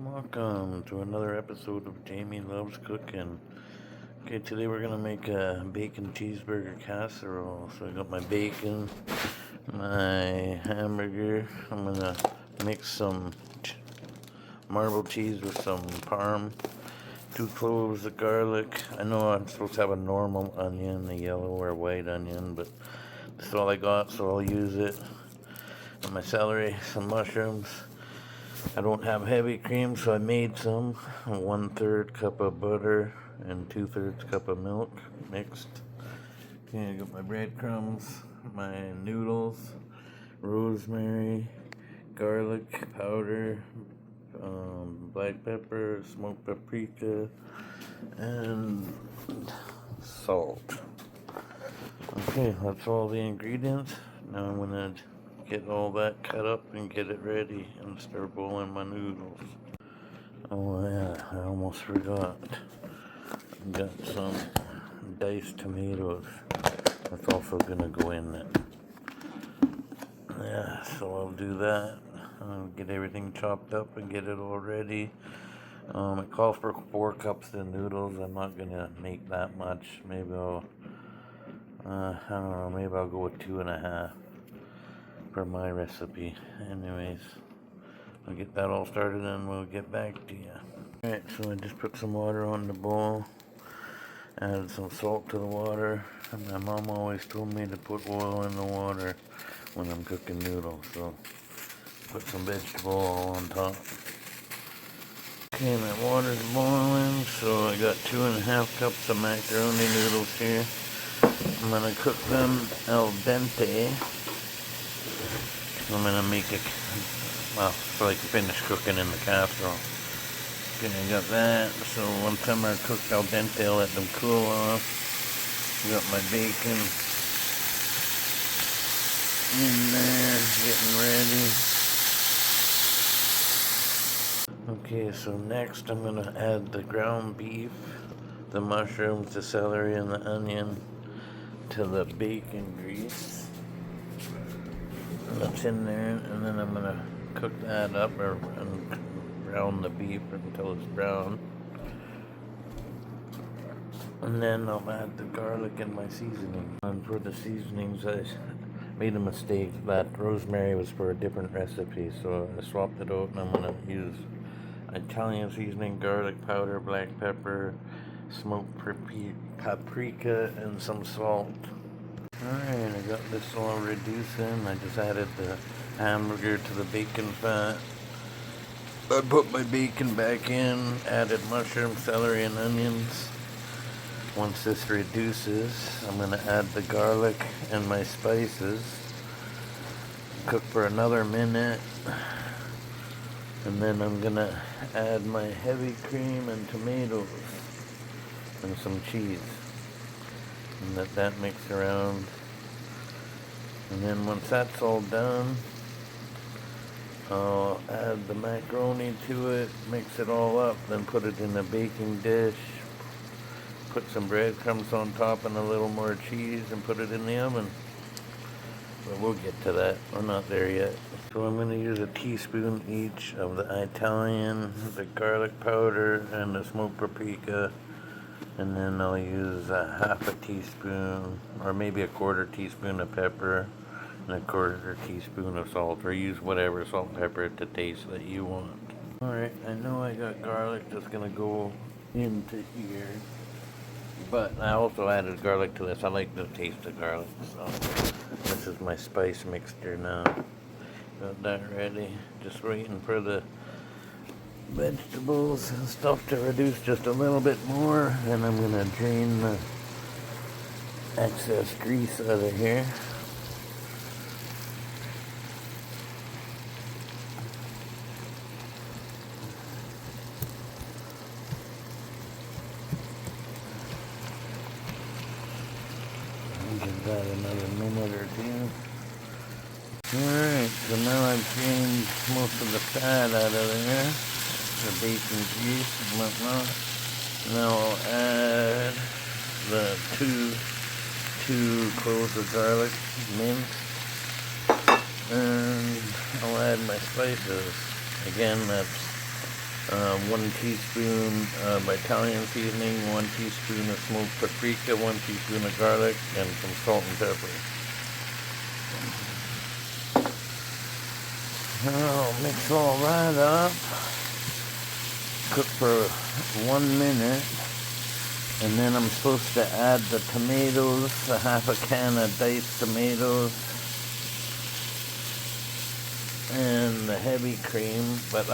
Welcome to another episode of Jamie Loves Cooking. Okay, today we're gonna make a bacon cheeseburger casserole. So I got my bacon, my hamburger. I'm gonna mix some marble cheese with some parm, 2 cloves of garlic. I know I'm supposed to have a normal onion, a yellow or white onion, but that's all I got, so I'll use it. And my celery, some mushrooms. I don't have heavy cream, so I made some. 1/3 cup of butter and 2/3 cup of milk mixed. Okay, I got my breadcrumbs, my noodles, rosemary, garlic powder, black pepper, smoked paprika, and salt. Okay, that's all the ingredients. Now I'm gonna get all that cut up and get it ready and start boiling my noodles. Oh yeah, I almost forgot. I got some diced tomatoes. That's also gonna go in it. Yeah, so I'll do that. I'll get everything chopped up and get it all ready. It calls for 4 cups of noodles. I'm not gonna make that much. Maybe I don't know, maybe I'll go with 2.5 for my recipe. Anyways, I'll get that all started and we'll get back to you. Alright, so I just put some water on the bowl, added some salt to the water, and my mom always told me to put oil in the water when I'm cooking noodles, so put some vegetable oil on top. Okay, my water's boiling, so I got 2.5 cups of macaroni noodles here. I'm gonna cook them al dente. I'm gonna make it, so I can finish cooking in the casserole. Okay, I got that. So once them are cooked al dente, I'll let them cool off. Got my bacon in there, getting ready. Okay, so next I'm gonna add the ground beef, the mushrooms, the celery, and the onion to the bacon grease that's in there, and then I'm gonna cook that up and brown the beef until it's brown. And then I'll add the garlic and my seasoning. And for the seasonings, I made a mistake. That rosemary was for a different recipe, so I swapped it out, and I'm gonna use Italian seasoning, garlic powder, black pepper, smoked paprika, and some salt. Alright, I got this all reducing. I just added the hamburger to the bacon fat. I put my bacon back in, added mushroom, celery, and onions. Once this reduces, I'm going to add the garlic and my spices. Cook for another minute. And then I'm going to add my heavy cream and tomatoes and some cheese. And let that mix around. And then once that's all done, I'll add the macaroni to it, mix it all up, then put it in a baking dish, put some breadcrumbs on top and a little more cheese, and put it in the oven. But we'll get to that. We're not there yet. So I'm going to use a teaspoon each of the Italian, the garlic powder, and the smoked paprika. And then I'll use a 1/2 teaspoon, or maybe a 1/4 teaspoon of pepper, and a 1/4 teaspoon of salt, or use whatever salt and pepper to taste that you want. Alright, I know I got garlic that's gonna go into here, but I also added garlic to this. I like the taste of garlic, so this is my spice mixture now. Got that ready, just waiting for the vegetables and stuff to reduce just a little bit more, and I'm gonna drain the excess grease out of here. Give that another minute or two. Alright, so now I've drained most of the fat out of there, the bacon grease and whatnot. Now I'll add the two cloves of garlic minced, and I'll add my spices. Again, that's 1 teaspoon of Italian seasoning, 1 teaspoon of smoked paprika, 1 teaspoon of garlic, and some salt and pepper. I'll mix all that up. Cook for 1 minute. And then I'm supposed to add the tomatoes, a half a can of diced tomatoes, and the heavy cream. But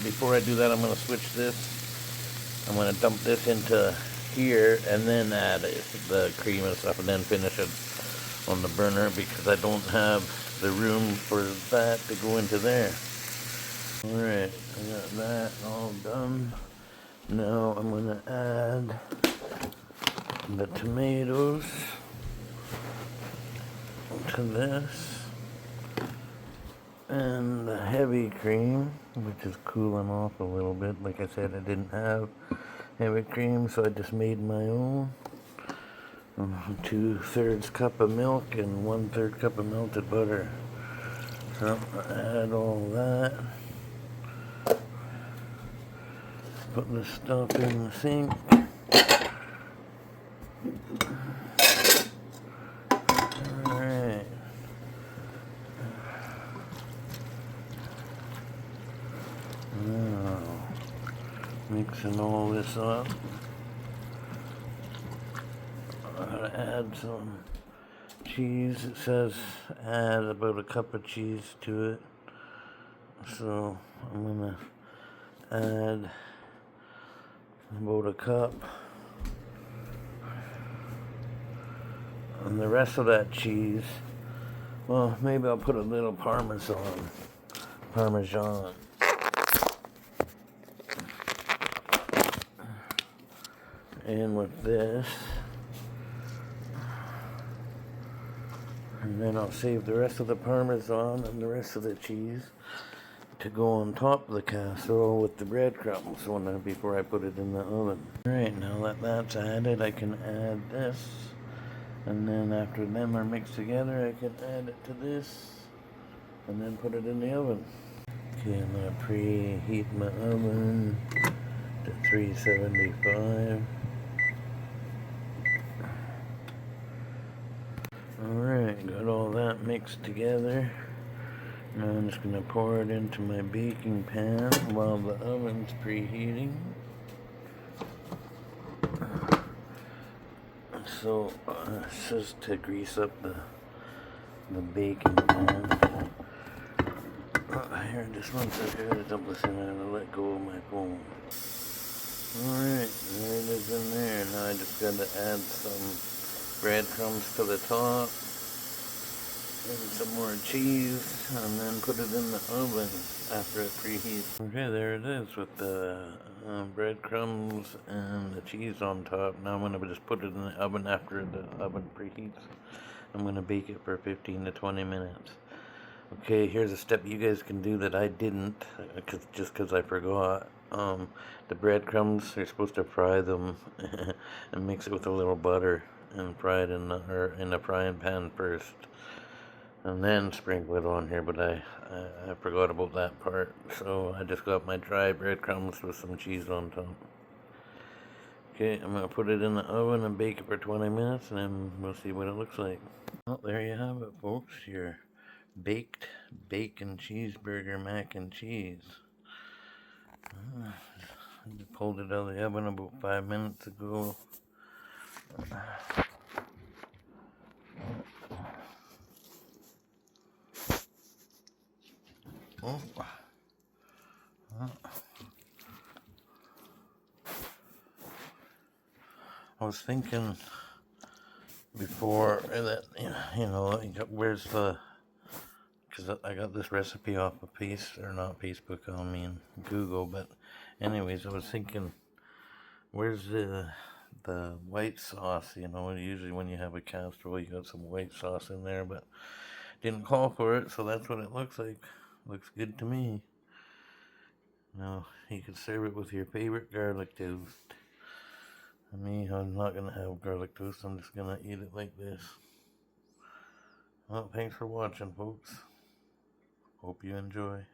before I do that, I'm gonna switch this. I'm gonna dump this into here and then add the cream and stuff and then finish it on the burner because I don't have the room for that to go into there. Alright, I got that all done. Now I'm gonna add the tomatoes to this and the heavy cream, which is cooling off a little bit. Like I said, I didn't have heavy cream, so I just made my own. 2/3 cup of milk and 1/3 cup of melted butter. So add all that. Put the stuff in the sink. Alright. Now, mixing all this up. I'm gonna add some cheese. It says add about a cup of cheese to it. So I'm gonna add about a cup. And the rest of that cheese, well, maybe I'll put a little Parmesan in with this. And then I'll save the rest of the Parmesan and the rest of the cheese to go on top of the casserole with the breadcrumbs before I put it in the oven. Alright, now that that's added, I can add this. And then after them are mixed together, I can add it to this and then put it in the oven. Okay, I'm going to preheat my oven to 375. Alright, got all that mixed together. Now I'm just going to pour it into my baking pan while the oven's preheating. So it says to grease up the baking pan. Here, just one second, I gotta dump this in and let go of my phone. Alright, there it is in there. Now I just gotta add some breadcrumbs to the top and some more cheese and then put it in the oven after it preheats. Okay, there it is with the breadcrumbs and the cheese on top. Now I'm gonna just put it in the oven after the oven preheats. I'm gonna bake it for 15 to 20 minutes. Okay, here's a step you guys can do that I didn't, just because I forgot. The breadcrumbs, you're supposed to fry them and mix it with a little butter and fry it in a frying pan first, and then sprinkle it on here. But I forgot about that part, so I just got my dry breadcrumbs with some cheese on top. Okay, I'm gonna put it in the oven and bake it for 20 minutes, and then we'll see what it looks like. Well, there you have it, folks. Your baked bacon cheeseburger mac and cheese. I just pulled it out of the oven about 5 minutes ago. Oh. I was thinking before that, where's the, because I got this recipe off of Facebook, I mean Google, but anyways, I was thinking, where's the white sauce? Usually when you have a casserole, you got some white sauce in there, but didn't call for it, so that's what it looks like. Looks good to me. Now, you can serve it with your favorite garlic toast. I'm not going to have garlic toast, I'm just going to eat it like this. Well, thanks for watching, folks. Hope you enjoy.